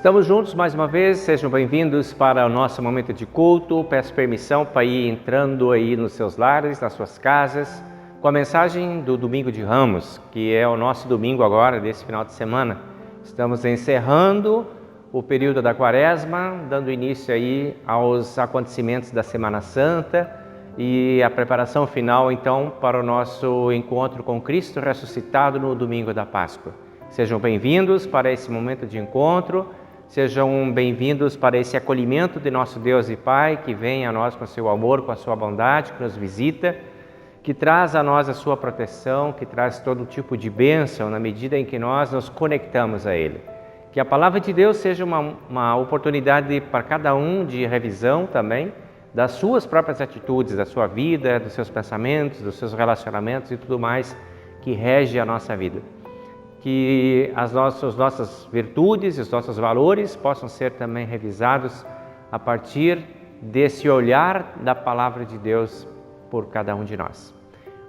Estamos juntos mais uma vez, sejam bem-vindos para o nosso momento de culto. Peço permissão para ir entrando aí nos seus lares, nas suas casas, com a mensagem do Domingo de Ramos, que é o nosso domingo agora, desse final de semana. Estamos encerrando o período da Quaresma, dando início aí aos acontecimentos da Semana Santa e a preparação final, então, para o nosso encontro com Cristo ressuscitado no Domingo da Páscoa. Sejam bem-vindos para esse momento de encontro, sejam bem-vindos para esse acolhimento de nosso Deus e Pai, que vem a nós com seu amor, com a sua bondade, que nos visita, que traz a nós a sua proteção, que traz todo tipo de bênção na medida em que nós nos conectamos a Ele. Que a Palavra de Deus seja uma oportunidade para cada um de revisão também das suas próprias atitudes, da sua vida, dos seus pensamentos, dos seus relacionamentos e tudo mais que rege a nossa vida. Que as nossas virtudes e os nossos valores possam ser também revisados a partir desse olhar da Palavra de Deus por cada um de nós.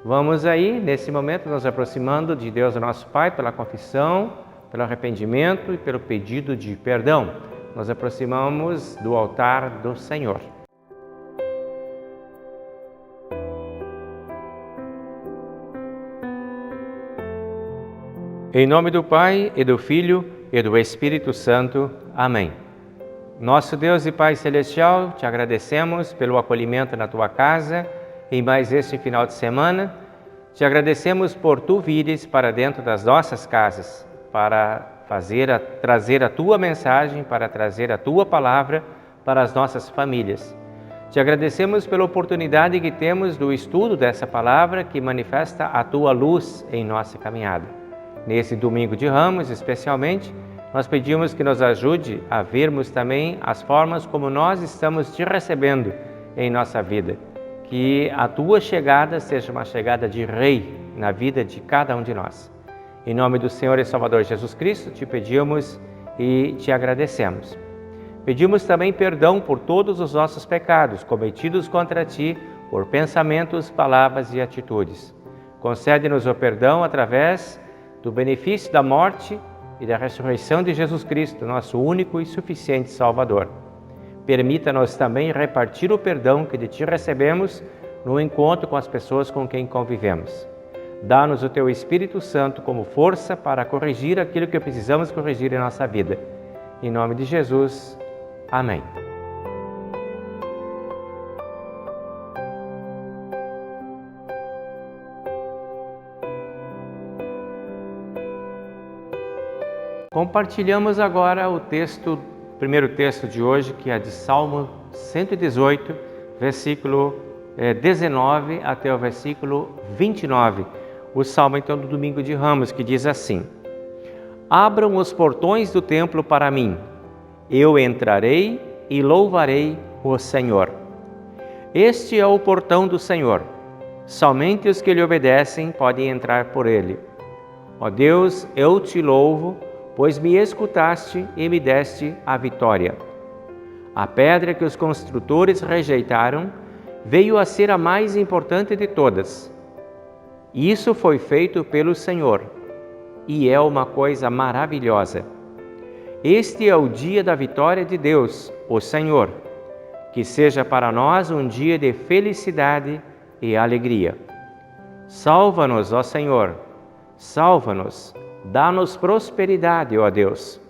Vamos aí, nesse momento, nos aproximando de Deus, o nosso Pai, pela confissão, pelo arrependimento e pelo pedido de perdão. Nos aproximamos do altar do Senhor. Em nome do Pai, e do Filho, e do Espírito Santo. Amém. Nosso Deus e Pai Celestial, te agradecemos pelo acolhimento na Tua casa em mais este final de semana. Te agradecemos por Tu vires para dentro das nossas casas, para trazer a Tua mensagem, para trazer a Tua palavra para as nossas famílias. Te agradecemos pela oportunidade que temos do estudo dessa palavra que manifesta a Tua luz em nossa caminhada. Nesse Domingo de Ramos, especialmente, nós pedimos que nos ajude a vermos também as formas como nós estamos te recebendo em nossa vida. Que a Tua chegada seja uma chegada de Rei na vida de cada um de nós. Em nome do Senhor e Salvador Jesus Cristo, te pedimos e te agradecemos. Pedimos também perdão por todos os nossos pecados cometidos contra Ti, por pensamentos, palavras e atitudes. Concede-nos o perdão através do benefício da morte e da ressurreição de Jesus Cristo, nosso único e suficiente Salvador. Permita-nos também repartir o perdão que de Ti recebemos no encontro com as pessoas com quem convivemos. Dá-nos o Teu Espírito Santo como força para corrigir aquilo que precisamos corrigir em nossa vida. Em nome de Jesus. Amém. Compartilhamos agora o primeiro texto de hoje, que é de Salmo 118, versículo 19 até o versículo 29. O Salmo, então, do Domingo de Ramos, que diz assim: Abram os portões do templo para mim, eu entrarei e louvarei o Senhor. Este é o portão do Senhor, somente os que lhe obedecem podem entrar por ele. Ó Deus, eu te louvo, pois me escutaste e me deste a vitória. A pedra que os construtores rejeitaram veio a ser a mais importante de todas. Isso foi feito pelo Senhor, e é uma coisa maravilhosa. Este é o dia da vitória de Deus, o Senhor. Que seja para nós um dia de felicidade e alegria. Salva-nos, ó Senhor, salva-nos. Dá-nos prosperidade, ó Deus.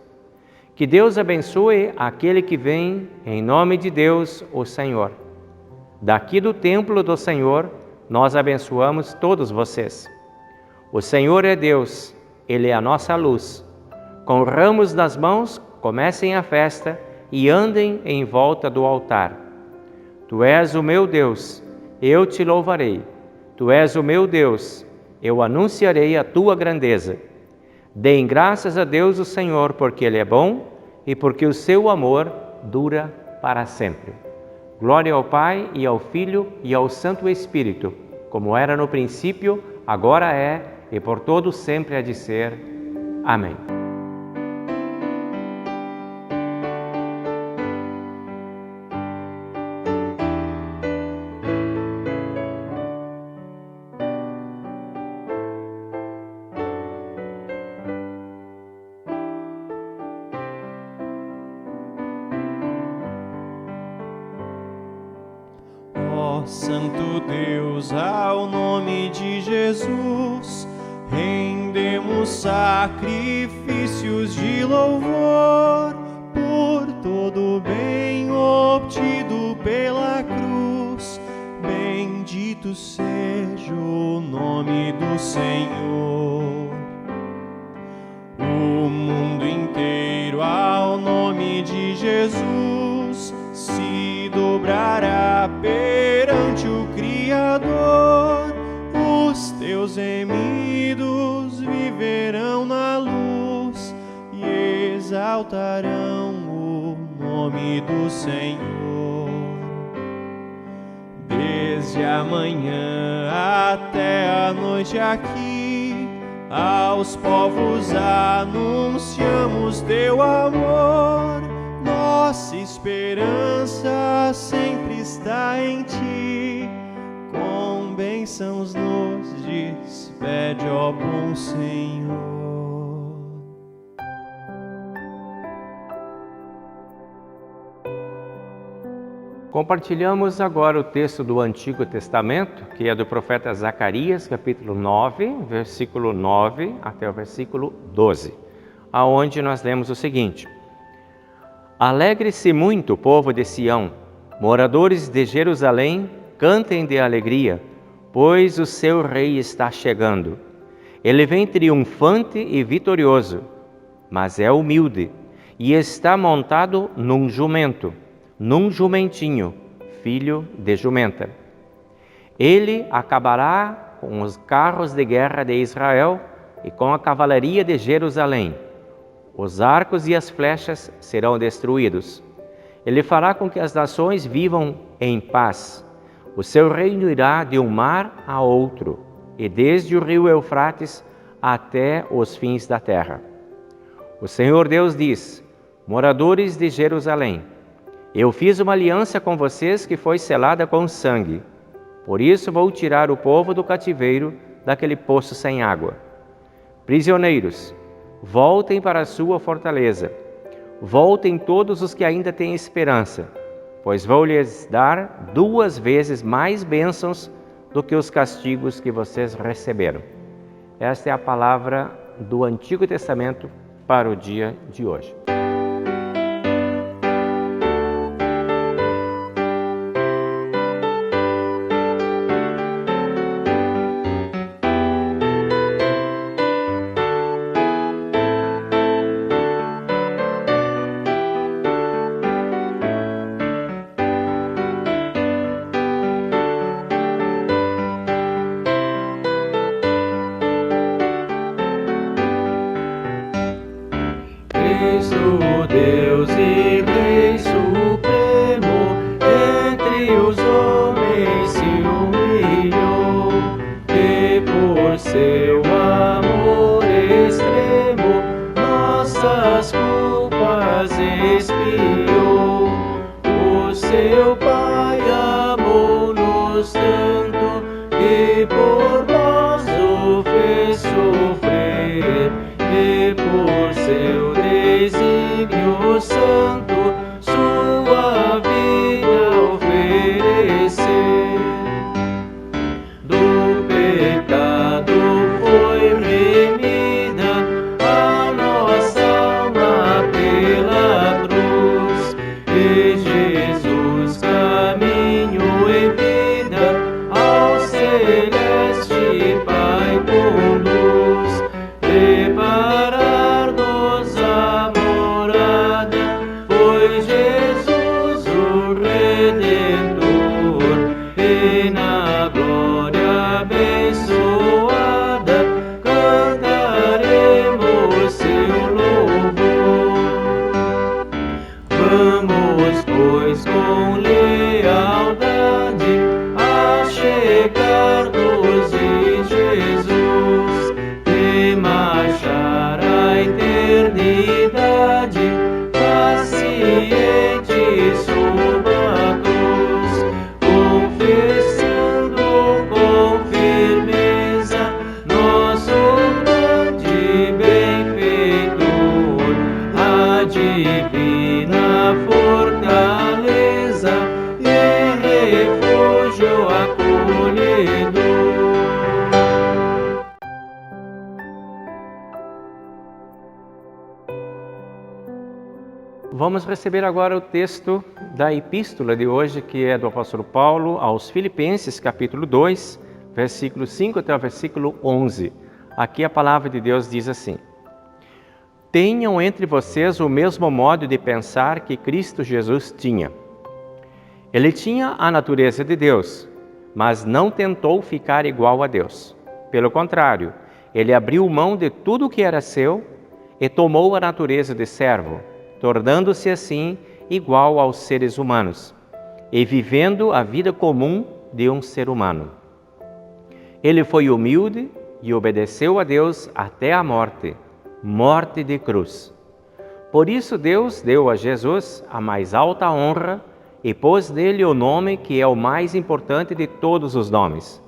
Que Deus abençoe aquele que vem, em nome de Deus, o Senhor. Daqui do templo do Senhor, nós abençoamos todos vocês. O Senhor é Deus, Ele é a nossa luz. Com ramos nas mãos, comecem a festa e andem em volta do altar. Tu és o meu Deus, eu te louvarei. Tu és o meu Deus, eu anunciarei a Tua grandeza. Deem graças a Deus o Senhor, porque Ele é bom e porque o seu amor dura para sempre. Glória ao Pai, e ao Filho, e ao Santo Espírito, como era no princípio, agora é, e por todo sempre há de ser. Amém. Santo Deus, ao nome de Jesus, rendemos sacrifícios de louvor por todo o bem obtido pela cruz. Bendito seja o nome do Senhor. O mundo inteiro ao nome de Jesus se dobrará perante o Criador. Os teus remidos viverão na luz e exaltarão o nome do Senhor. Desde a manhã até a noite aqui, aos povos anunciamos teu amor. Nossa esperança sempre está em ti. Com bênçãos nos despede, ó bom Senhor. Compartilhamos agora o texto do Antigo Testamento, que é do profeta Zacarias, capítulo 9, versículo 9 até o versículo 12, aonde nós lemos o seguinte: Alegre-se muito o povo de Sião, moradores de Jerusalém, cantem de alegria, pois o seu rei está chegando. Ele vem triunfante e vitorioso, mas é humilde, e está montado num jumento, num jumentinho, filho de jumenta. Ele acabará com os carros de guerra de Israel e com a cavalaria de Jerusalém. Os arcos e as flechas serão destruídos. Ele fará com que as nações vivam em paz. O seu reino irá de um mar a outro, e desde o rio Eufrates até os fins da terra. O Senhor Deus diz: moradores de Jerusalém, eu fiz uma aliança com vocês que foi selada com sangue. Por isso vou tirar o povo do cativeiro, daquele poço sem água. Prisioneiros, voltem para a sua fortaleza. Voltem todos os que ainda têm esperança, pois vou lhes dar 2 vezes mais bênçãos do que os castigos que vocês receberam. Esta é a palavra do Antigo Testamento para o dia de hoje. Cristo, Deus e Rei Supremo, entre os homens se humilhou, e por seu amor extremo, nossas culpas expiou. O seu Pai amou-nos tanto, que por nós o fez sofrer, e por seu desígnio santo, sua vida oferecer. Do pecado foi remida a nossa alma pela cruz, e Jesus caminho em vida ao celeste Pai conduz. Preparar-nos a morada, pois vamos receber agora o texto da epístola de hoje, que é do apóstolo Paulo aos Filipenses, capítulo 2, versículo 5 até o versículo 11. Aqui a palavra de Deus diz assim: Tenham entre vocês o mesmo modo de pensar que Cristo Jesus tinha. Ele tinha a natureza de Deus, mas não tentou ficar igual a Deus. Pelo contrário, ele abriu mão de tudo o que era seu e tomou a natureza de servo, tornando-se assim igual aos seres humanos, e vivendo a vida comum de um ser humano. Ele foi humilde e obedeceu a Deus até a morte de cruz. Por isso Deus deu a Jesus a mais alta honra e pôs nele o nome que é o mais importante de todos os nomes,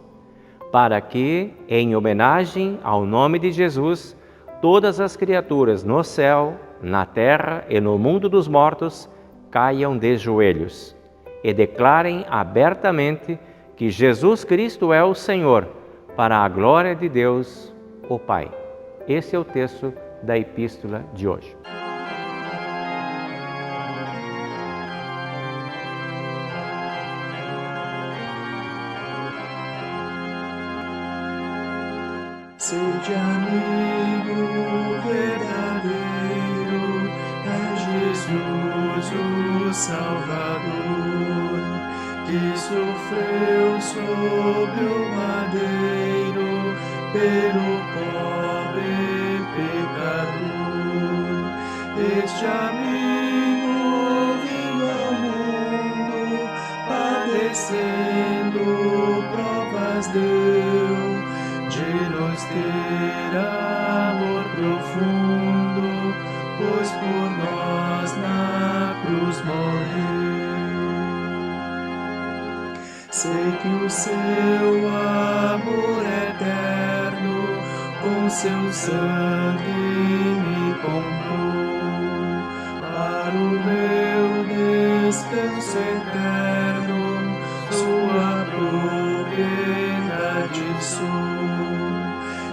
para que, em homenagem ao nome de Jesus, todas as criaturas no céu, na terra e no mundo dos mortos caiam de joelhos e declarem abertamente que Jesus Cristo é o Senhor, para a glória de Deus, o Pai. Esse é o texto da epístola de hoje. Sede amigo verdadeiro, é Jesus o Salvador, que sofreu sobre o madeiro pelo pobre pecador. Este amigo vindo ao mundo, padecendo provas deu, de nos ter amor profundo, pois por nós na cruz morreu. Sei que o seu amor eterno com seu sangue me comprou, para o meu descanso eterno, sua propriedade sou.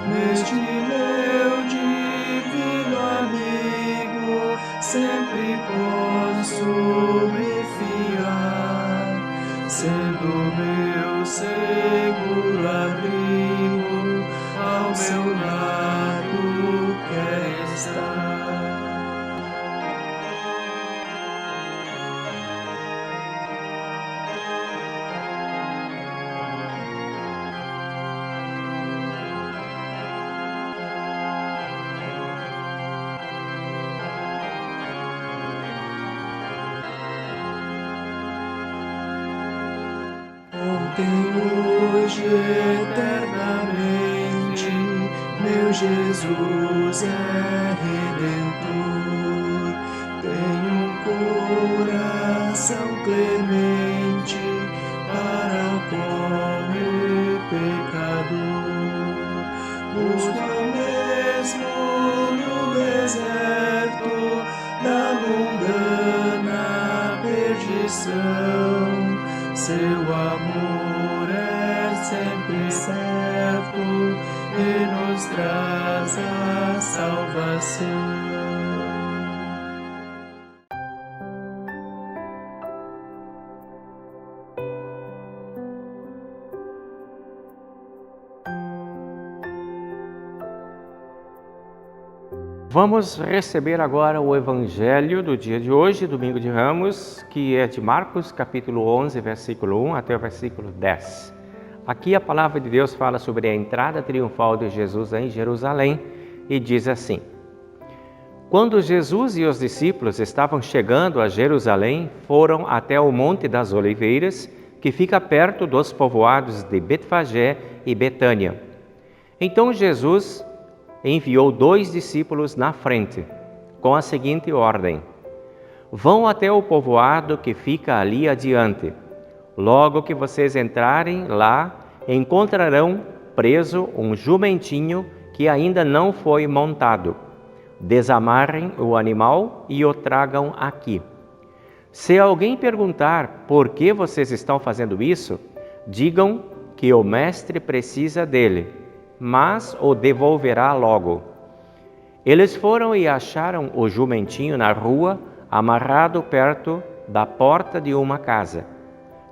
Neste meu divino amigo, sempre posso me fiar, sendo meu seguro abrigo, ao meu lado quer estar. Ontem, hoje, eternamente, meu Jesus é Redentor. Tenho um coração clemente para o pobre pecador. Busco mesmo no deserto da mundana perdição. Seu amor é sempre certo e nos traz a salvação. Vamos receber agora o Evangelho do dia de hoje, domingo de Ramos, que é de Marcos, capítulo 11, versículo 1 até o versículo 10. Aqui a palavra de Deus fala sobre a entrada triunfal de Jesus em Jerusalém e diz assim: Quando Jesus e os discípulos estavam chegando a Jerusalém, foram até o Monte das Oliveiras, que fica perto dos povoados de Betfagé e Betânia. Então Jesus enviou 2 discípulos na frente, com a seguinte ordem: Vão até o povoado que fica ali adiante. Logo que vocês entrarem lá, encontrarão preso um jumentinho que ainda não foi montado. Desamarrem o animal e o tragam aqui. Se alguém perguntar por que vocês estão fazendo isso, digam que o mestre precisa dele, mas o devolverá logo. Eles foram e acharam o jumentinho na rua, amarrado perto da porta de uma casa.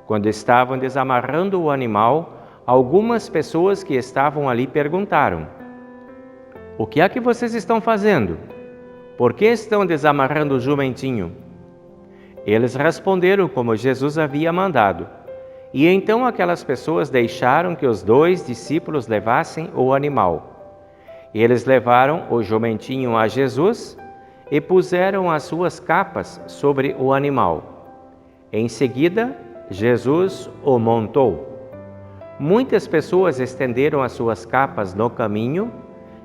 Quando estavam desamarrando o animal, algumas pessoas que estavam ali perguntaram: "O que é que vocês estão fazendo? Por que estão desamarrando o jumentinho?" Eles responderam como Jesus havia mandado. E então aquelas pessoas deixaram que os 2 discípulos levassem o animal. Eles levaram o jumentinho a Jesus e puseram as suas capas sobre o animal. Em seguida, Jesus o montou. Muitas pessoas estenderam as suas capas no caminho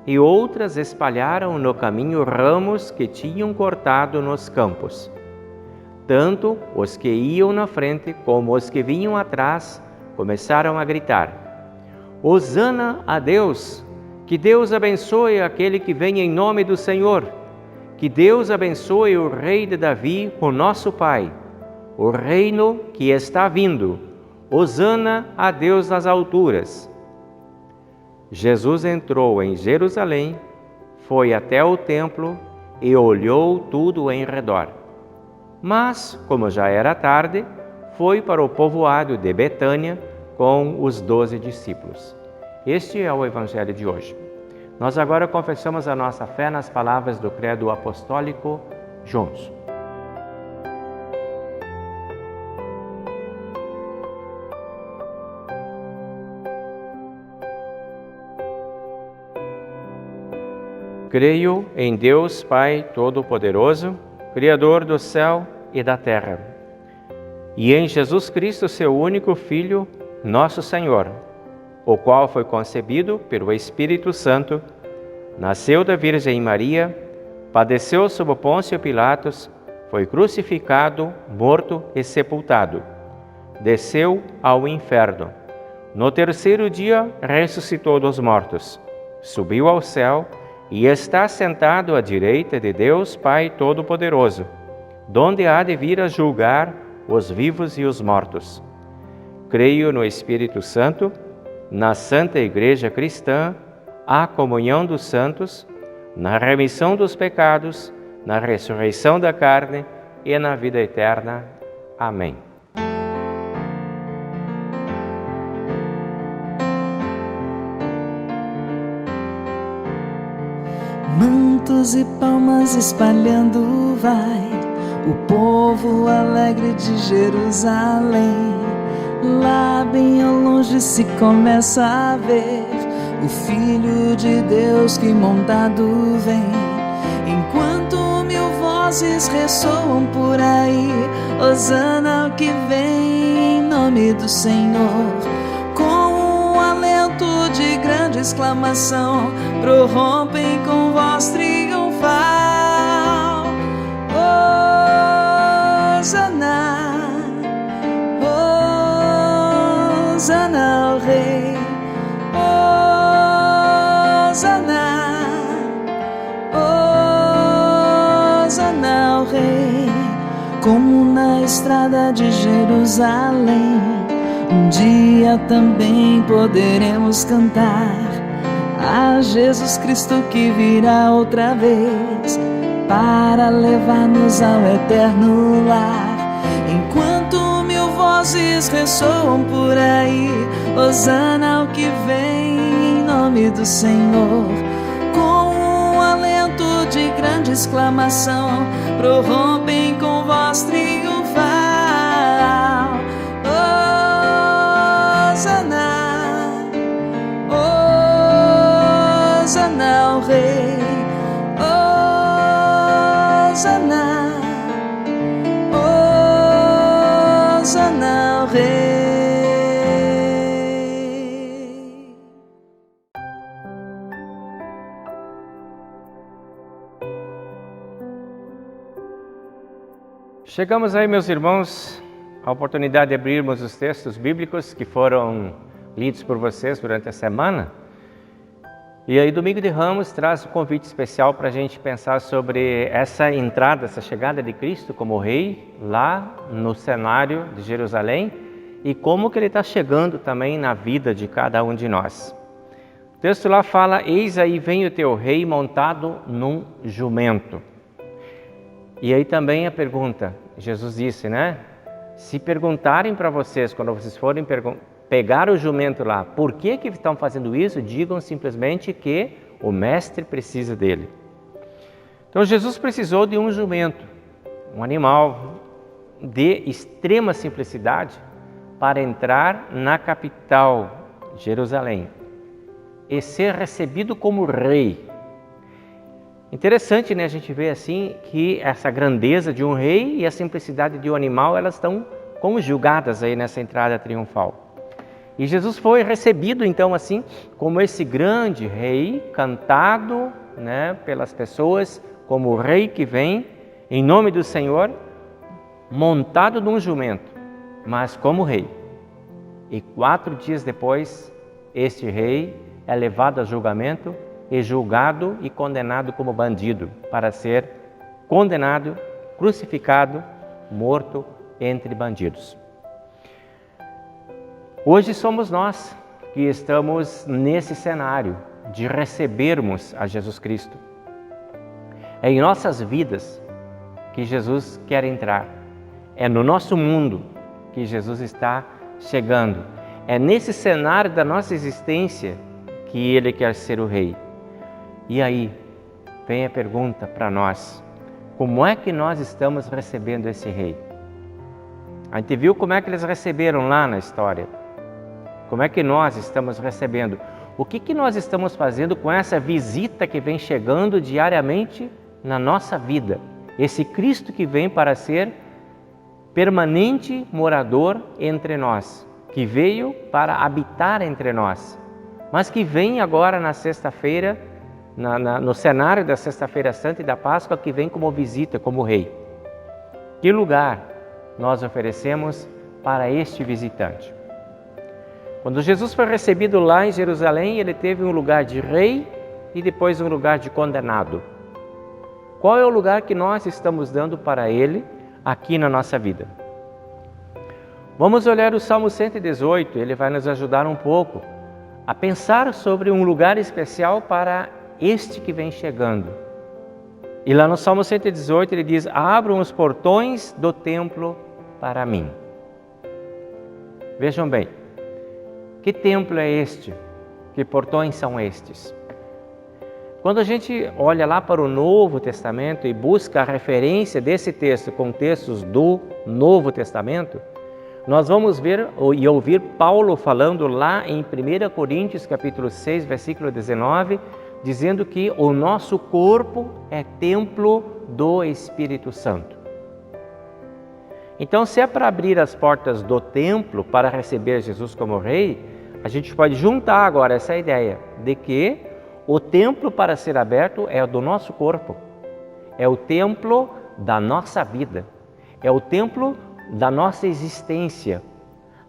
e outras espalharam no caminho ramos que tinham cortado nos campos. Tanto os que iam na frente como os que vinham atrás começaram a gritar: "Hosana a Deus! Que Deus abençoe aquele que vem em nome do Senhor! Que Deus abençoe o rei de Davi, o nosso pai! O reino que está vindo! Hosana a Deus nas alturas!" Jesus entrou em Jerusalém, foi até o templo e olhou tudo em redor. Mas, como já era tarde, foi para o povoado de Betânia com os 12 discípulos. Este é o Evangelho de hoje. Nós agora confessamos a nossa fé nas palavras do Credo Apostólico juntos. Creio em Deus Pai Todo-Poderoso, Criador do céu e da terra, e em Jesus Cristo, seu único Filho, nosso Senhor, o qual foi concebido pelo Espírito Santo, nasceu da Virgem Maria, padeceu sob Pôncio Pilatos, foi crucificado, morto e sepultado. Desceu ao inferno. No terceiro dia ressuscitou dos mortos, subiu ao céu e está sentado à direita de Deus Pai Todo-Poderoso, donde há de vir a julgar os vivos e os mortos. Creio no Espírito Santo, na Santa Igreja Cristã, a comunhão dos santos, na remissão dos pecados, na ressurreição da carne e na vida eterna. Amém. Mantos e palmas espalhando vai o povo alegre de Jerusalém. Lá bem ao longe se começa a ver o Filho de Deus que montado vem. Enquanto 1000 vozes ressoam por aí, Hosana ao que vem em nome do Senhor. Com um alento de grande exclamação, prorrompem com voz triunfal. Hosana, Hosana ao Rei. Hosana, Hosana ao Rei. Como na estrada de Jerusalém, um dia também poderemos cantar a Jesus Cristo que virá outra vez para levar-nos ao eterno lar. Enquanto 1000 vozes ressoam por aí, Hosana ao que vem em nome do Senhor. Com um alento de grande exclamação, prorrompem com voz triunfal. Hosana, Hosana ao Rei. Hosana, Hosana ao Rei. Chegamos aí, meus irmãos, a oportunidade de abrirmos os textos bíblicos que foram lidos por vocês durante a semana. E aí, Domingo de Ramos traz um convite especial para a gente pensar sobre essa entrada, essa chegada de Cristo como Rei lá no cenário de Jerusalém e como que Ele está chegando também na vida de cada um de nós. O texto lá fala: "Eis aí vem o teu Rei montado num jumento". E aí também a pergunta, Jesus disse, né? Se perguntarem para vocês, quando vocês forem pegar o jumento lá, por que estão fazendo isso? Digam simplesmente que o mestre precisa dele. Então Jesus precisou de um jumento, um animal de extrema simplicidade, para entrar na capital, Jerusalém, e ser recebido como rei. Interessante, né? A gente vê assim que essa grandeza de um rei e a simplicidade de um animal, elas estão conjugadas aí nessa entrada triunfal. E Jesus foi recebido então assim como esse grande rei, cantado, né, pelas pessoas como o rei que vem em nome do Senhor, montado num jumento, mas como rei. E 4 dias depois, este rei é levado a julgamento e julgado e condenado como bandido, para ser condenado, crucificado, morto entre bandidos. Hoje somos nós que estamos nesse cenário de recebermos a Jesus Cristo. É em nossas vidas que Jesus quer entrar. É no nosso mundo que Jesus está chegando. É nesse cenário da nossa existência que Ele quer ser o Rei. E aí, vem a pergunta para nós: como é que nós estamos recebendo esse Rei? A gente viu como é que eles receberam lá na história. Como é que nós estamos recebendo? O que nós estamos fazendo com essa visita que vem chegando diariamente na nossa vida? Esse Cristo que vem para ser permanente morador entre nós, que veio para habitar entre nós, mas que vem agora na sexta-feira, no cenário da Sexta-feira Santa e da Páscoa, que vem como visita, como Rei. Que lugar nós oferecemos para este visitante? Quando Jesus foi recebido lá em Jerusalém, ele teve um lugar de rei e depois um lugar de condenado. Qual é o lugar que nós estamos dando para ele aqui na nossa vida? Vamos olhar o Salmo 118, ele vai nos ajudar um pouco a pensar sobre um lugar especial para este que vem chegando. E lá no Salmo 118 ele diz: abram os portões do templo para mim. Vejam bem, que templo é este? Que portões são estes? Quando a gente olha lá para o Novo Testamento e busca a referência desse texto com textos do Novo Testamento, nós vamos ver e ouvir Paulo falando lá em 1 Coríntios capítulo 6, versículo 19, dizendo que o nosso corpo é templo do Espírito Santo. Então, se é para abrir as portas do templo para receber Jesus como Rei, a gente pode juntar agora essa ideia de que o templo para ser aberto é o do nosso corpo, é o templo da nossa vida, é o templo da nossa existência,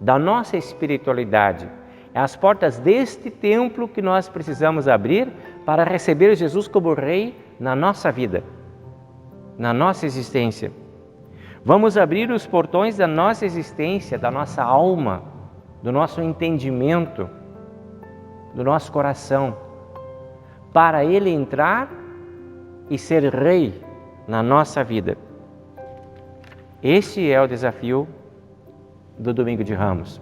da nossa espiritualidade. É as portas deste templo que nós precisamos abrir para receber Jesus como Rei na nossa vida, na nossa existência. Vamos abrir os portões da nossa existência, da nossa alma, do nosso entendimento, do nosso coração, para Ele entrar e ser Rei na nossa vida. Este é o desafio do Domingo de Ramos.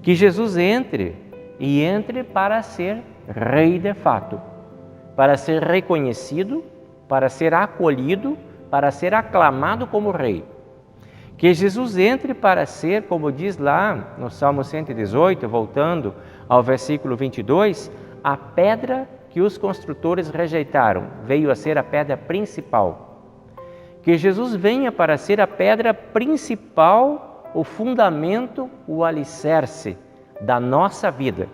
Que Jesus entre e entre para ser Rei de fato, para ser reconhecido, para ser acolhido, para ser aclamado como Rei. Que Jesus entre para ser, como diz lá no Salmo 118, voltando ao versículo 22, a pedra que os construtores rejeitaram, veio a ser a pedra principal. Que Jesus venha para ser a pedra principal, o fundamento, o alicerce da nossa vida.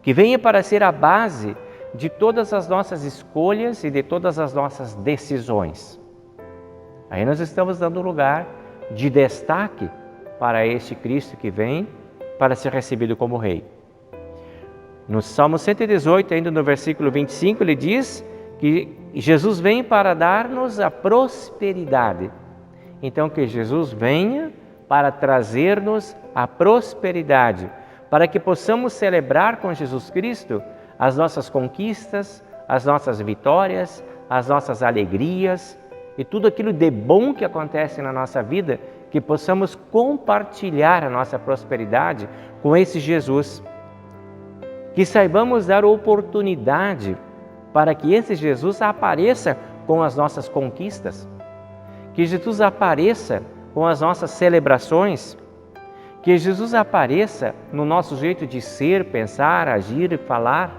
Que venha para ser a base de todas as nossas escolhas e de todas as nossas decisões. Aí nós estamos dando lugar de destaque para este Cristo que vem para ser recebido como Rei. No Salmo 118, ainda no versículo 25, ele diz que Jesus vem para dar-nos a prosperidade. Então, que Jesus venha para trazer-nos a prosperidade, para que possamos celebrar com Jesus Cristo as nossas conquistas, as nossas vitórias, as nossas alegrias e tudo aquilo de bom que acontece na nossa vida, que possamos compartilhar a nossa prosperidade com esse Jesus. Que saibamos dar oportunidade para que esse Jesus apareça com as nossas conquistas, que Jesus apareça com as nossas celebrações, que Jesus apareça no nosso jeito de ser, pensar, agir e falar,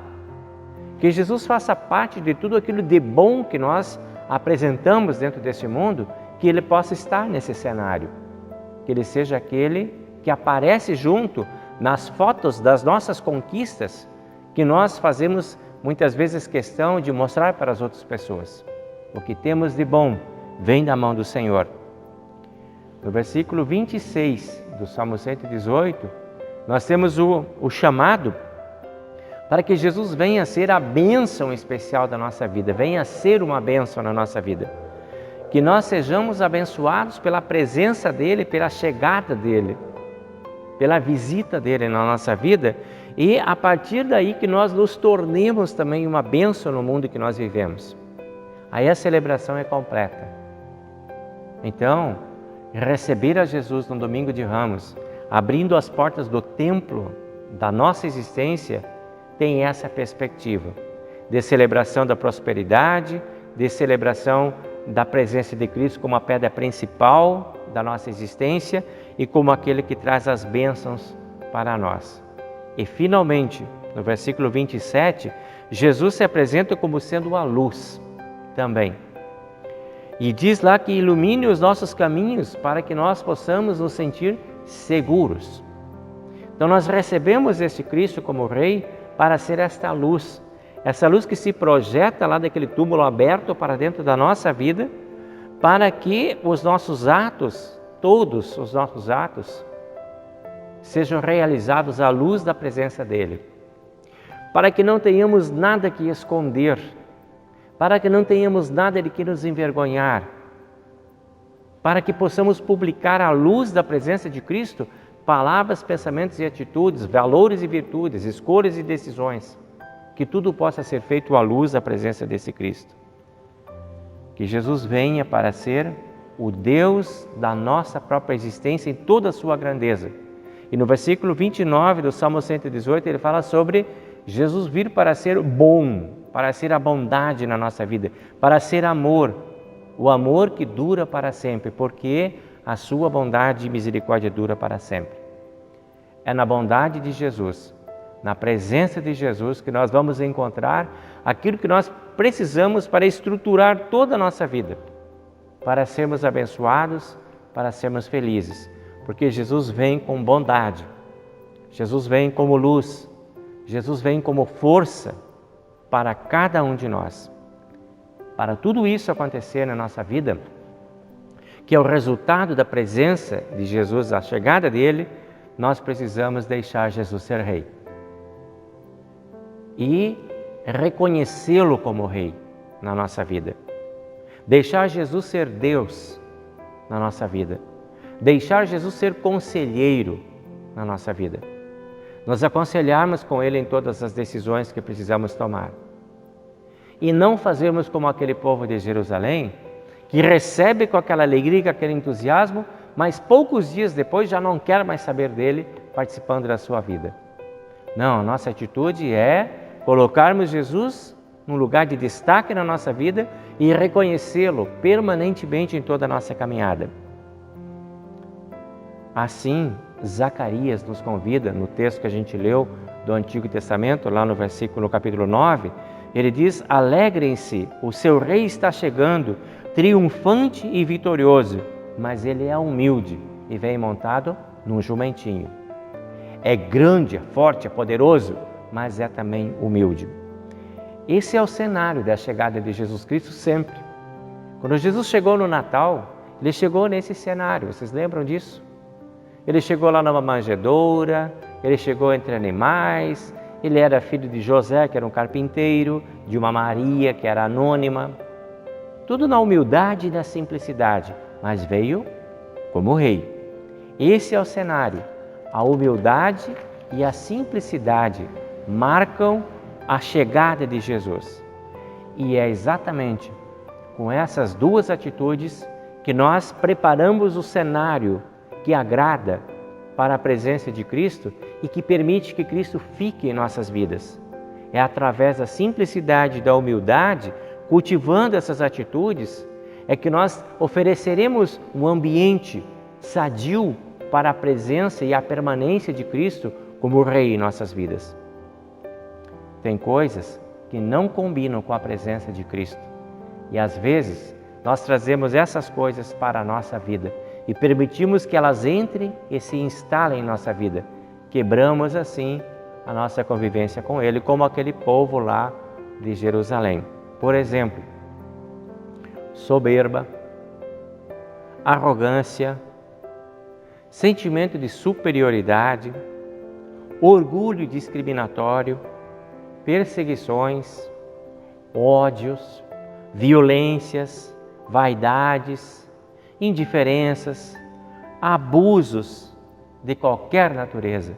que Jesus faça parte de tudo aquilo de bom que nós apresentamos dentro desse mundo, que Ele possa estar nesse cenário, que Ele seja aquele que aparece junto nas fotos das nossas conquistas, que nós fazemos muitas vezes questão de mostrar para as outras pessoas. O que temos de bom vem da mão do Senhor. No versículo 26 do Salmo 118, nós temos o chamado para que Jesus venha a ser a bênção especial da nossa vida, venha a ser uma bênção na nossa vida. Que nós sejamos abençoados pela presença dEle, pela chegada dEle, pela visita dEle na nossa vida, e a partir daí que nós nos tornemos também uma bênção no mundo que nós vivemos. Aí a celebração é completa. Então, receber a Jesus no domingo de Ramos, abrindo as portas do templo da nossa existência, tem essa perspectiva de celebração da prosperidade, de celebração da presença de Cristo como a pedra principal da nossa existência e como aquele que traz as bênçãos para nós. E finalmente, no versículo 27, Jesus se apresenta como sendo a luz também. E diz lá que ilumine os nossos caminhos para que nós possamos nos sentir seguros. Então nós recebemos este Cristo como Rei para ser esta luz que se projeta lá daquele túmulo aberto para dentro da nossa vida, para que os nossos atos, todos os nossos atos, sejam realizados à luz da presença dEle, para que não tenhamos nada que esconder, para que não tenhamos nada de que nos envergonhar, para que possamos publicar à luz da presença de Cristo palavras, pensamentos e atitudes, valores e virtudes, escolhas e decisões, que tudo possa ser feito à luz da presença desse Cristo. Que Jesus venha para ser o Deus da nossa própria existência em toda a sua grandeza. E no versículo 29 do Salmo 118, ele fala sobre Jesus vir para ser bom, para ser a bondade na nossa vida, para ser amor, o amor que dura para sempre, porque a sua bondade e misericórdia dura para sempre. É na bondade de Jesus, na presença de Jesus, que nós vamos encontrar aquilo que nós precisamos para estruturar toda a nossa vida, para sermos abençoados, para sermos felizes, porque Jesus vem com bondade, Jesus vem como luz, Jesus vem como força para cada um de nós. Para tudo isso acontecer na nossa vida, que é o resultado da presença de Jesus, a chegada dele, nós precisamos deixar Jesus ser Rei e reconhecê-lo como Rei na nossa vida. Deixar Jesus ser Deus na nossa vida. Deixar Jesus ser conselheiro na nossa vida. Nos aconselharmos com Ele em todas as decisões que precisamos tomar. E não fazermos como aquele povo de Jerusalém, que recebe com aquela alegria, com aquele entusiasmo, mas poucos dias depois já não quer mais saber dele participando da sua vida. Não, a nossa atitude é colocarmos Jesus num lugar de destaque na nossa vida e reconhecê-lo permanentemente em toda a nossa caminhada. Assim, Zacarias nos convida, no texto que a gente leu do Antigo Testamento, lá no capítulo 9, ele diz: alegrem-se, o seu rei está chegando, triunfante e vitorioso, mas ele é humilde e vem montado num jumentinho. É grande, é forte, é poderoso, mas é também humilde. Esse é o cenário da chegada de Jesus Cristo sempre. Quando Jesus chegou no Natal, ele chegou nesse cenário, vocês lembram disso? Ele chegou lá numa manjedoura, ele chegou entre animais, ele era filho de José, que era um carpinteiro, de uma Maria, que era anônima. Tudo na humildade e na simplicidade, mas veio como rei. Esse é o cenário. A humildade e a simplicidade marcam a chegada de Jesus. E é exatamente com essas duas atitudes que nós preparamos o cenário que agrada para a presença de Cristo e que permite que Cristo fique em nossas vidas. É através da simplicidade e da humildade, cultivando essas atitudes, é que nós ofereceremos um ambiente sadio para a presença e a permanência de Cristo como Rei em nossas vidas. Tem coisas que não combinam com a presença de Cristo. E às vezes nós trazemos essas coisas para a nossa vida e permitimos que elas entrem e se instalem em nossa vida. Quebramos assim a nossa convivência com Ele, como aquele povo lá de Jerusalém. Por exemplo, soberba, arrogância, sentimento de superioridade, orgulho discriminatório, perseguições, ódios, violências, vaidades, indiferenças, abusos de qualquer natureza.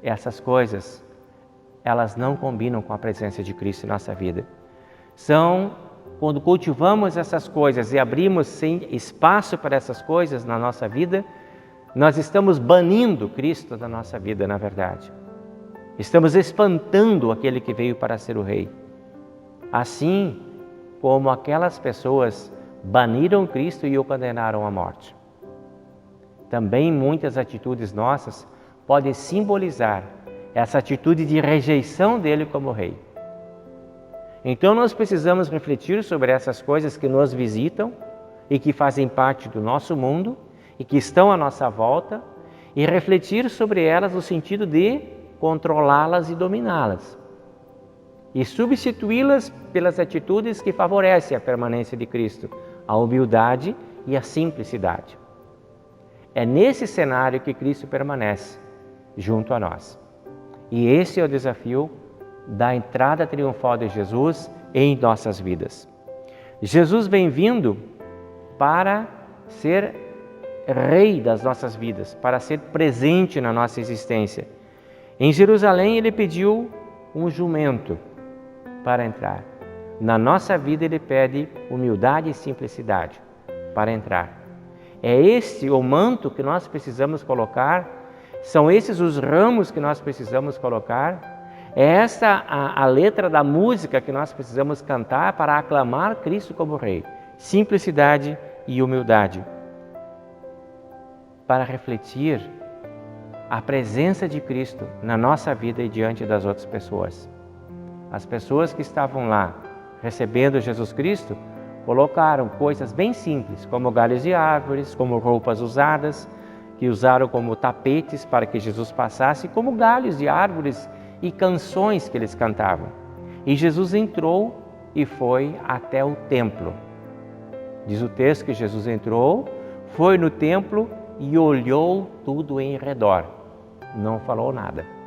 Essas coisas, elas não combinam com a presença de Cristo em nossa vida. Quando cultivamos essas coisas e abrimos espaço para essas coisas na nossa vida, nós estamos banindo Cristo da nossa vida, na verdade. Estamos espantando aquele que veio para ser o Rei. Assim como aquelas pessoas baniram Cristo e o condenaram à morte. Também muitas atitudes nossas podem simbolizar essa atitude de rejeição dele como Rei. Então nós precisamos refletir sobre essas coisas que nos visitam e que fazem parte do nosso mundo e que estão à nossa volta e refletir sobre elas no sentido de controlá-las e dominá-las e substituí-las pelas atitudes que favorecem a permanência de Cristo, a humildade e a simplicidade. É nesse cenário que Cristo permanece junto a nós. E esse é o desafio da entrada triunfal de Jesus em nossas vidas. Jesus vem vindo para ser Rei das nossas vidas, para ser presente na nossa existência. Em Jerusalém ele pediu um jumento para entrar. Na nossa vida ele pede humildade e simplicidade para entrar. É este o manto que nós precisamos colocar, são esses os ramos que nós precisamos colocar, é esta a letra da música que nós precisamos cantar para aclamar Cristo como Rei. Simplicidade e humildade. Para refletir a presença de Cristo na nossa vida e diante das outras pessoas. As pessoas que estavam lá recebendo Jesus Cristo colocaram coisas bem simples, como galhos de árvores, como roupas usadas, que usaram como tapetes para que Jesus passasse, como galhos de árvores e canções que eles cantavam. E Jesus entrou e foi até o templo. Diz o texto que Jesus entrou, foi no templo e olhou tudo em redor. Não falou nada.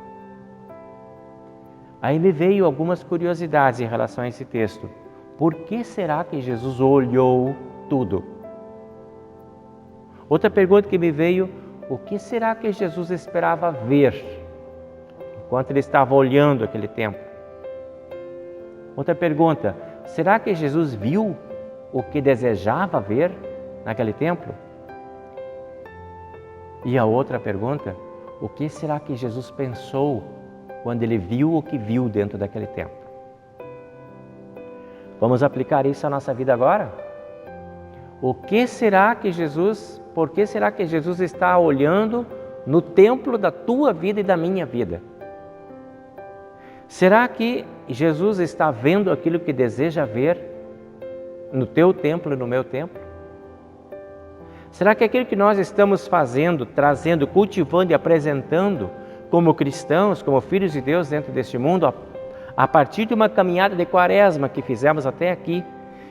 Aí me veio algumas curiosidades em relação a esse texto. Por que será que Jesus olhou tudo? Outra pergunta que me veio, o que será que Jesus esperava ver enquanto ele estava olhando aquele templo? Outra pergunta, será que Jesus viu o que desejava ver naquele templo? E a outra pergunta, o que será que Jesus pensou quando ele viu o que viu dentro daquele templo? Vamos aplicar isso à nossa vida agora? Por que será que Jesus está olhando no templo da tua vida e da minha vida? Será que Jesus está vendo aquilo que deseja ver no teu templo e no meu templo? Será que aquilo que nós estamos fazendo, trazendo, cultivando e apresentando como cristãos, como filhos de Deus dentro deste mundo, a partir de uma caminhada de quaresma que fizemos até aqui,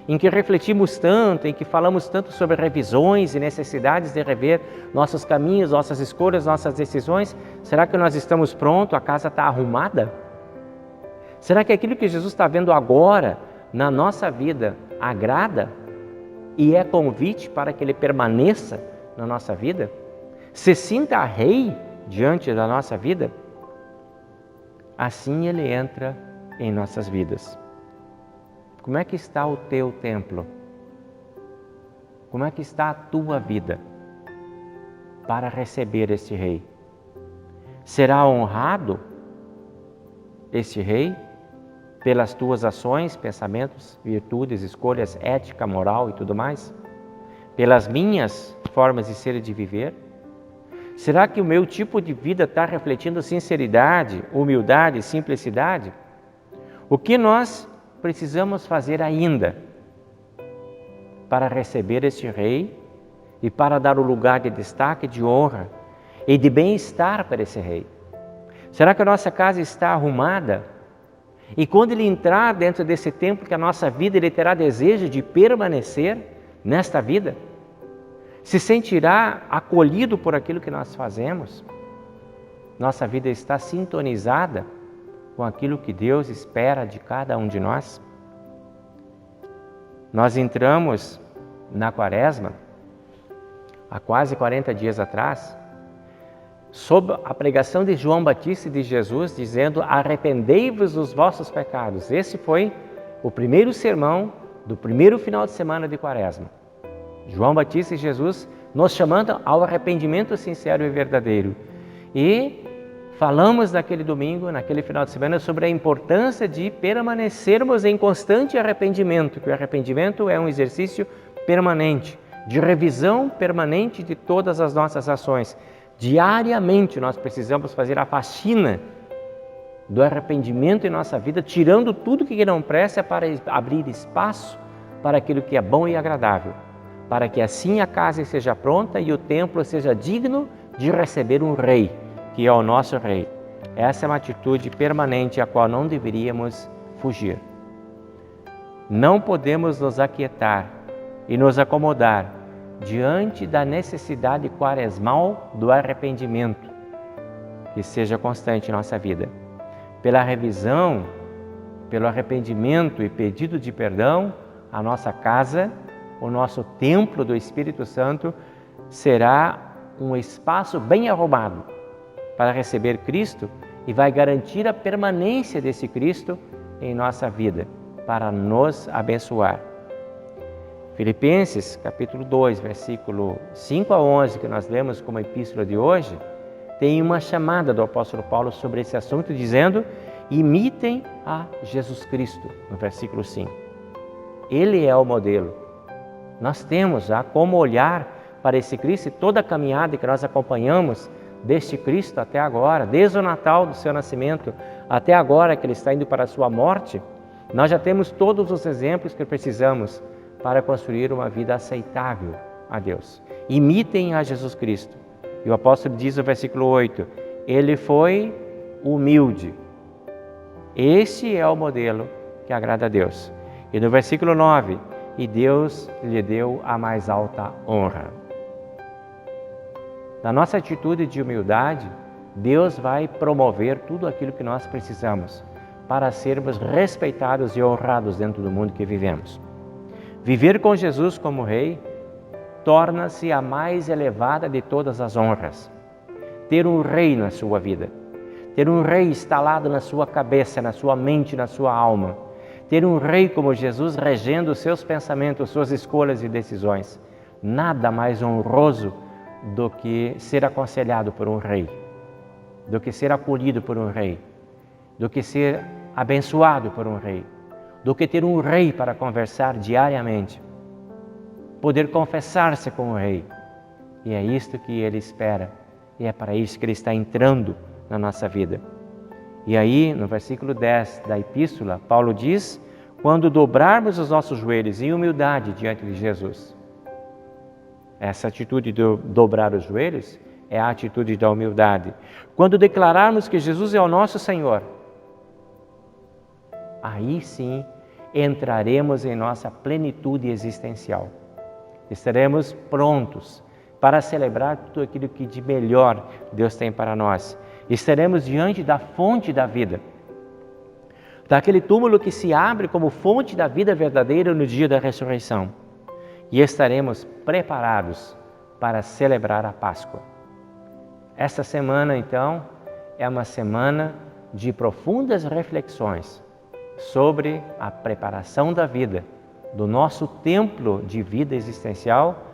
em que refletimos tanto, em que falamos tanto sobre revisões e necessidades de rever nossos caminhos, nossas escolhas, nossas decisões, será que nós estamos prontos? A casa está arrumada? Será que aquilo que Jesus está vendo agora na nossa vida agrada e é convite para que Ele permaneça na nossa vida? Se sinta Rei diante da nossa vida? Assim Ele entra em nossas vidas. Como é que está o teu templo? Como é que está a tua vida para receber este rei? Será honrado este rei pelas tuas ações, pensamentos, virtudes, escolhas, ética, moral e tudo mais? Pelas minhas formas de ser e de viver? Será que o meu tipo de vida está refletindo sinceridade, humildade, simplicidade? O que nós precisamos fazer ainda para receber este rei e para dar o lugar de destaque, de honra e de bem-estar para esse rei? Será que a nossa casa está arrumada? E quando ele entrar dentro desse templo, que a nossa vida, ele terá desejo de permanecer nesta vida? Se sentirá acolhido por aquilo que nós fazemos? Nossa vida está sintonizada com aquilo que Deus espera de cada um de nós? Nós entramos na Quaresma, há quase 40 dias atrás, sob a pregação de João Batista e de Jesus, dizendo: arrependei-vos dos vossos pecados. Esse foi o primeiro sermão do primeiro final de semana de Quaresma. João Batista e Jesus nos chamando ao arrependimento sincero e verdadeiro. E falamos naquele domingo, naquele final de semana, sobre a importância de permanecermos em constante arrependimento, que o arrependimento é um exercício permanente, de revisão permanente de todas as nossas ações. Diariamente nós precisamos fazer a faxina do arrependimento em nossa vida, tirando tudo que não presta para abrir espaço para aquilo que é bom e agradável, para que assim a casa seja pronta e o templo seja digno de receber um rei, que é o nosso rei. Essa é uma atitude permanente a qual não deveríamos fugir. Não podemos nos aquietar e nos acomodar diante da necessidade quaresmal do arrependimento, que seja constante em nossa vida. Pela revisão, pelo arrependimento e pedido de perdão, a nossa casa, o nosso templo do Espírito Santo, será um espaço bem arrumado para receber Cristo e vai garantir a permanência desse Cristo em nossa vida, para nos abençoar. Filipenses, capítulo 2, versículo 5 a 11, que nós lemos como epístola de hoje, tem uma chamada do apóstolo Paulo sobre esse assunto, dizendo: imitem a Jesus Cristo, no versículo 5. Ele é o modelo. Nós temos já como olhar para esse Cristo e toda a caminhada que nós acompanhamos deste Cristo até agora, desde o Natal do seu nascimento até agora que ele está indo para a sua morte, nós já temos todos os exemplos que precisamos para construir uma vida aceitável a Deus. Imitem a Jesus Cristo. E o apóstolo diz no versículo 8, ele foi humilde. Este é o modelo que agrada a Deus. E no versículo 9, e Deus lhe deu a mais alta honra. Na nossa atitude de humildade, Deus vai promover tudo aquilo que nós precisamos para sermos respeitados e honrados dentro do mundo que vivemos. Viver com Jesus como Rei torna-se a mais elevada de todas as honras. Ter um Rei na sua vida, ter um Rei instalado na sua cabeça, na sua mente, na sua alma, ter um Rei como Jesus regendo os seus pensamentos, suas escolhas e decisões. Nada mais honroso do que ser aconselhado por um Rei, do que ser acolhido por um Rei, do que ser abençoado por um Rei, do que ter um Rei para conversar diariamente, poder confessar-se com o Rei. E é isto que Ele espera, e é para isso que Ele está entrando na nossa vida. E aí, no versículo 10 da epístola, Paulo diz: quando dobrarmos os nossos joelhos em humildade diante de Jesus. Essa atitude de dobrar os joelhos é a atitude da humildade. Quando declararmos que Jesus é o nosso Senhor, aí sim entraremos em nossa plenitude existencial. Estaremos prontos para celebrar tudo aquilo que de melhor Deus tem para nós. Estaremos diante da fonte da vida, daquele túmulo que se abre como fonte da vida verdadeira no dia da ressurreição. E estaremos preparados para celebrar a Páscoa. Esta semana, então, é uma semana de profundas reflexões sobre a preparação da vida, do nosso templo de vida existencial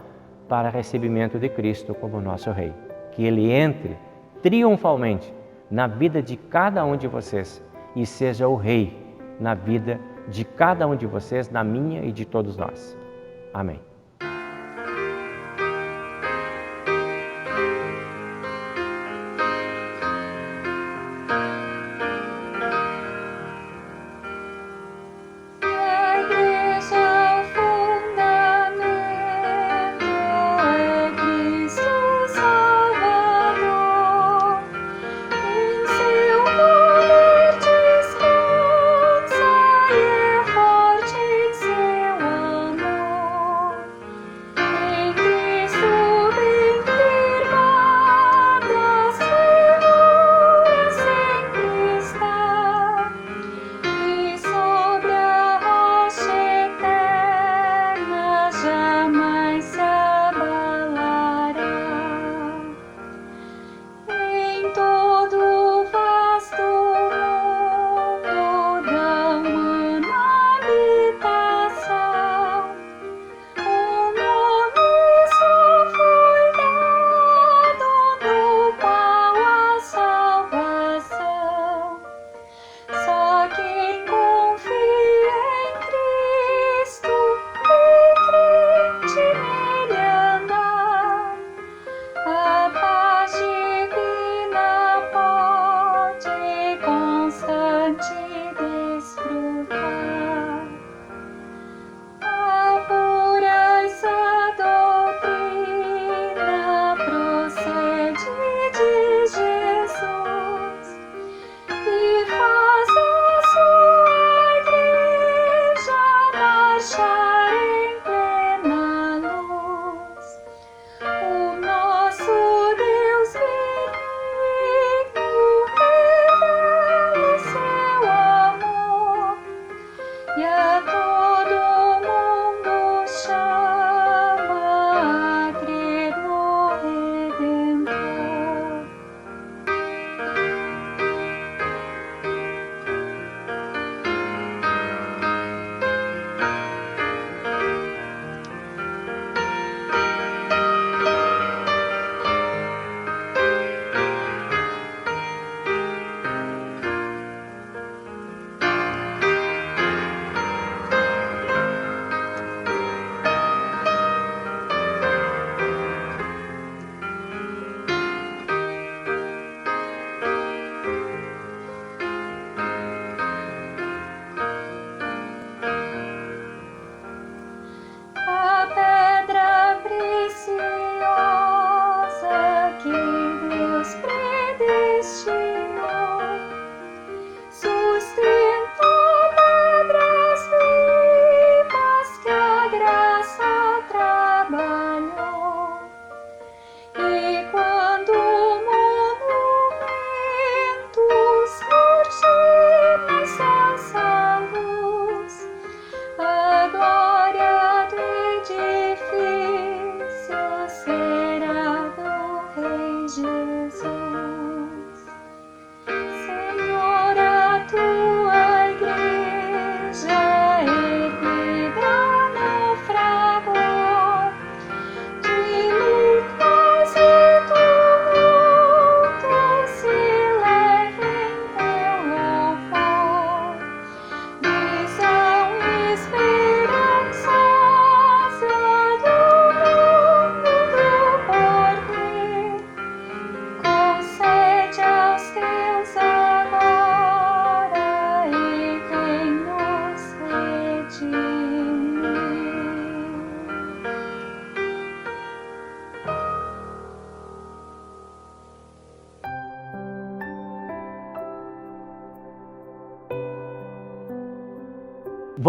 para recebimento de Cristo como nosso Rei. Que Ele entre triunfalmente na vida de cada um de vocês e seja o Rei na vida de cada um de vocês, na minha e de todos nós. Amém.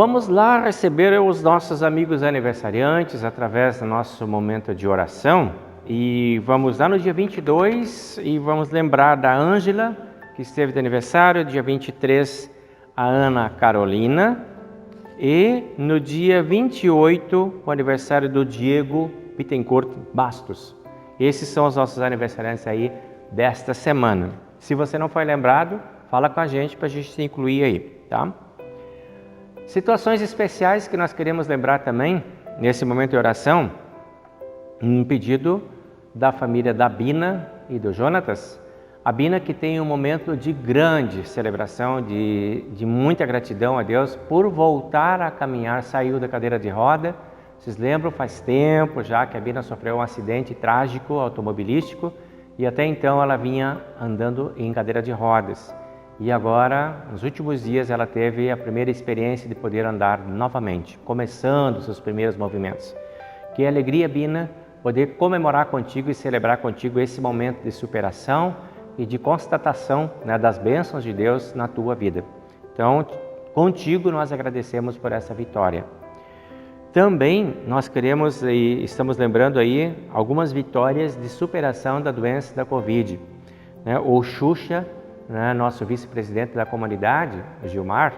Vamos lá receber os nossos amigos aniversariantes através do nosso momento de oração. E vamos lá no dia 22 e vamos lembrar da Ângela, que esteve de aniversário, dia 23, a Ana Carolina. E no dia 28, o aniversário do Diego Bittencourt Bastos. Esses são os nossos aniversariantes aí desta semana. Se você não foi lembrado, fala com a gente para a gente se incluir aí, tá? Situações especiais que nós queremos lembrar também, nesse momento de oração, um pedido da família da Bina e do Jonatas. A Bina que tem um momento de grande celebração, de muita gratidão a Deus por voltar a caminhar, saiu da cadeira de roda. Vocês lembram, faz tempo já que a Bina sofreu um acidente trágico automobilístico e até então ela vinha andando em cadeira de rodas. E agora, nos últimos dias, ela teve a primeira experiência de poder andar novamente, começando seus primeiros movimentos. Que alegria, Bina, poder comemorar contigo e celebrar contigo esse momento de superação e de constatação, né, das bênçãos de Deus na tua vida. Então, contigo nós agradecemos por essa vitória. Também nós queremos e estamos lembrando aí algumas vitórias de superação da doença da Covid. O Xuxa, nosso vice-presidente da comunidade, Gilmar,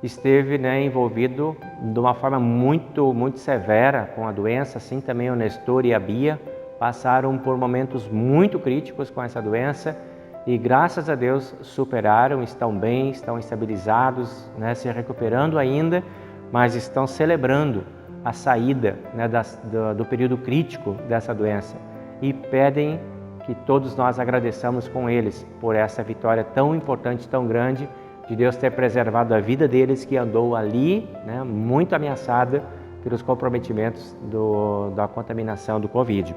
esteve envolvido de uma forma muito severa com a doença, assim também o Nestor e a Bia passaram por momentos muito críticos com essa doença e graças a Deus superaram, estão bem, estão estabilizados, se recuperando ainda, mas estão celebrando a saída do período crítico dessa doença e pedem que todos nós agradeçamos com eles por essa vitória tão importante, tão grande, de Deus ter preservado a vida deles que andou ali, muito ameaçada pelos comprometimentos da contaminação do Covid.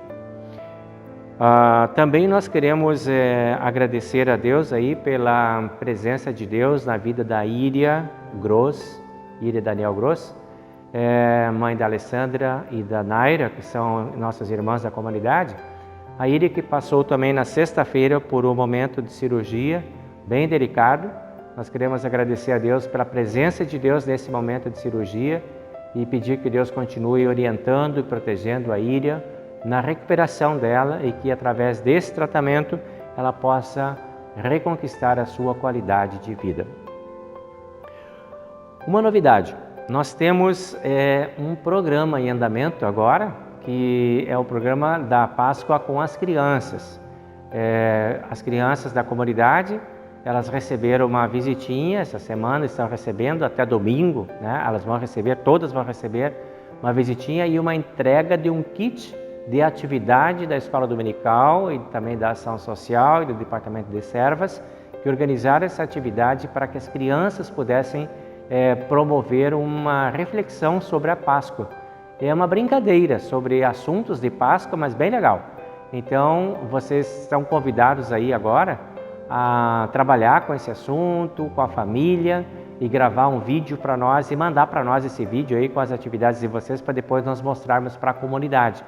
Também nós queremos agradecer a Deus aí pela presença de Deus na vida da Iria Daniel Gross, mãe da Alessandra e da Naira, que são nossas irmãs da comunidade. A Iria que passou também na sexta-feira por um momento de cirurgia bem delicado. Nós queremos agradecer a Deus pela presença de Deus nesse momento de cirurgia e pedir que Deus continue orientando e protegendo a Iria na recuperação dela e que através desse tratamento ela possa reconquistar a sua qualidade de vida. Uma novidade, nós temos um programa em andamento agora, que é o programa da Páscoa com as crianças. As crianças da comunidade, elas receberam uma visitinha essa semana, estão recebendo até domingo, todas vão receber uma visitinha e uma entrega de um kit de atividade da Escola Dominical e também da Ação Social e do Departamento de Servas, que organizaram essa atividade para que as crianças pudessem promover uma reflexão sobre a Páscoa. É uma brincadeira sobre assuntos de Páscoa, mas bem legal. Então, vocês estão convidados aí agora a trabalhar com esse assunto, com a família e gravar um vídeo para nós e mandar para nós esse vídeo aí com as atividades de vocês para depois nós mostrarmos para a comunidade.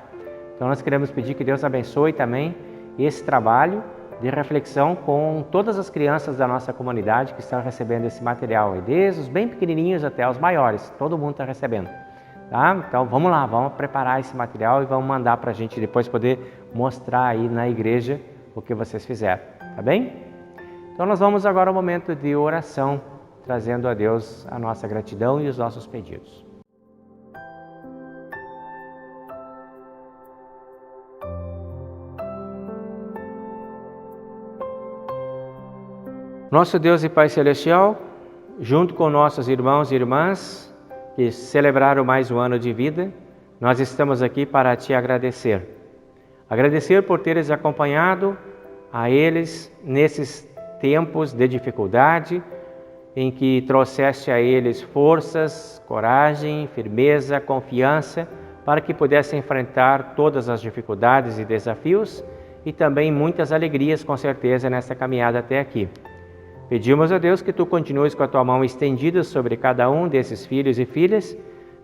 Então, nós queremos pedir que Deus abençoe também esse trabalho de reflexão com todas as crianças da nossa comunidade que estão recebendo esse material, desde os bem pequenininhos até os maiores, todo mundo está recebendo. Tá? Então vamos lá, vamos preparar esse material e vamos mandar para a gente depois poder mostrar aí na igreja o que vocês fizeram, tá bem? Então nós vamos agora ao momento de oração, trazendo a Deus a nossa gratidão e os nossos pedidos. Nosso Deus e Pai Celestial, junto com nossos irmãos e irmãs que celebraram mais um ano de vida, nós estamos aqui para Te agradecer. Agradecer por teres acompanhado a eles nesses tempos de dificuldade, em que trouxeste a eles forças, coragem, firmeza, confiança, para que pudessem enfrentar todas as dificuldades e desafios e também muitas alegrias, com certeza, nessa caminhada até aqui. Pedimos a Deus que Tu continues com a Tua mão estendida sobre cada um desses filhos e filhas,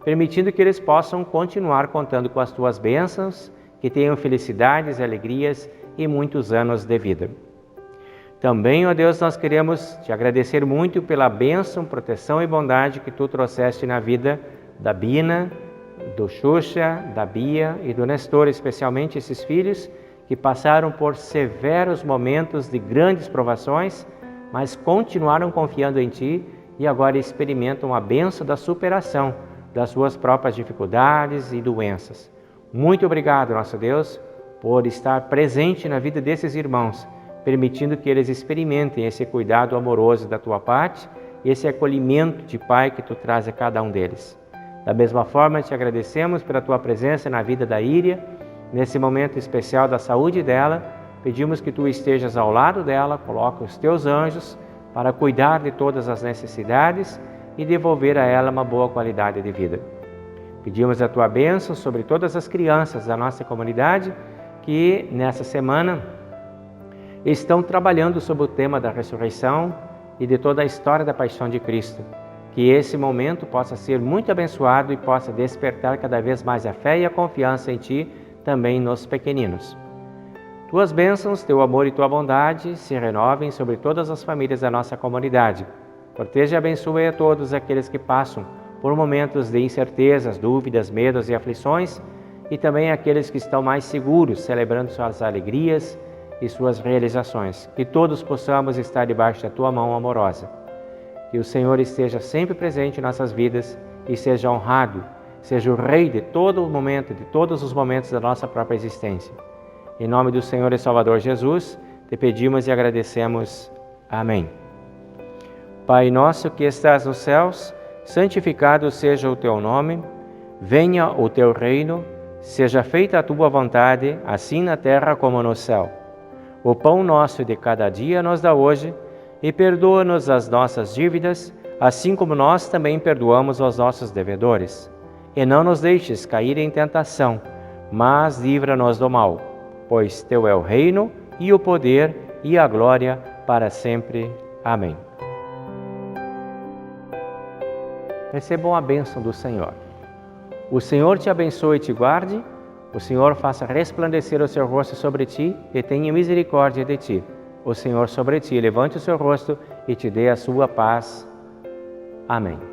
permitindo que eles possam continuar contando com as Tuas bênçãos, que tenham felicidades, alegrias e muitos anos de vida. Também, ó Deus, nós queremos Te agradecer muito pela bênção, proteção e bondade que Tu trouxeste na vida da Bina, do Xuxa, da Bia e do Nestor, especialmente esses filhos que passaram por severos momentos de grandes provações, mas continuaram confiando em Ti e agora experimentam a bênção da superação das suas próprias dificuldades e doenças. Muito obrigado, nosso Deus, por estar presente na vida desses irmãos, permitindo que eles experimentem esse cuidado amoroso da Tua parte esse acolhimento de Pai que Tu traz a cada um deles. Da mesma forma, te agradecemos pela Tua presença na vida da Íria, nesse momento especial da saúde dela. Pedimos que Tu estejas ao lado dela, coloca os Teus anjos para cuidar de todas as necessidades e devolver a ela uma boa qualidade de vida. Pedimos a Tua bênção sobre todas as crianças da nossa comunidade que nessa semana estão trabalhando sobre o tema da ressurreição e de toda a história da paixão de Cristo. Que esse momento possa ser muito abençoado e possa despertar cada vez mais a fé e a confiança em Ti, também nos pequeninos. Tuas bênçãos, Teu amor e Tua bondade se renovem sobre todas as famílias da nossa comunidade. Proteja e abençoe a todos aqueles que passam por momentos de incertezas, dúvidas, medos e aflições, e também aqueles que estão mais seguros, celebrando suas alegrias e suas realizações. Que todos possamos estar debaixo da Tua mão amorosa. Que o Senhor esteja sempre presente em nossas vidas e seja honrado, seja o Rei de todo momento, de todos os momentos da nossa própria existência. Em nome do Senhor e Salvador Jesus, te pedimos e agradecemos. Amém. Pai nosso que estás nos céus, santificado seja o Teu nome, venha o Teu reino, seja feita a Tua vontade, assim na terra como no céu. O pão nosso de cada dia nos dá hoje, e perdoa-nos as nossas dívidas, assim como nós também perdoamos aos nossos devedores. E não nos deixes cair em tentação, mas livra-nos do mal, pois Teu é o reino, e o poder, e a glória, para sempre. Amém. Recebam a bênção do Senhor. O Senhor te abençoe e te guarde, o Senhor faça resplandecer o seu rosto sobre ti e tenha misericórdia de ti. O Senhor sobre ti levante o seu rosto e te dê a sua paz. Amém.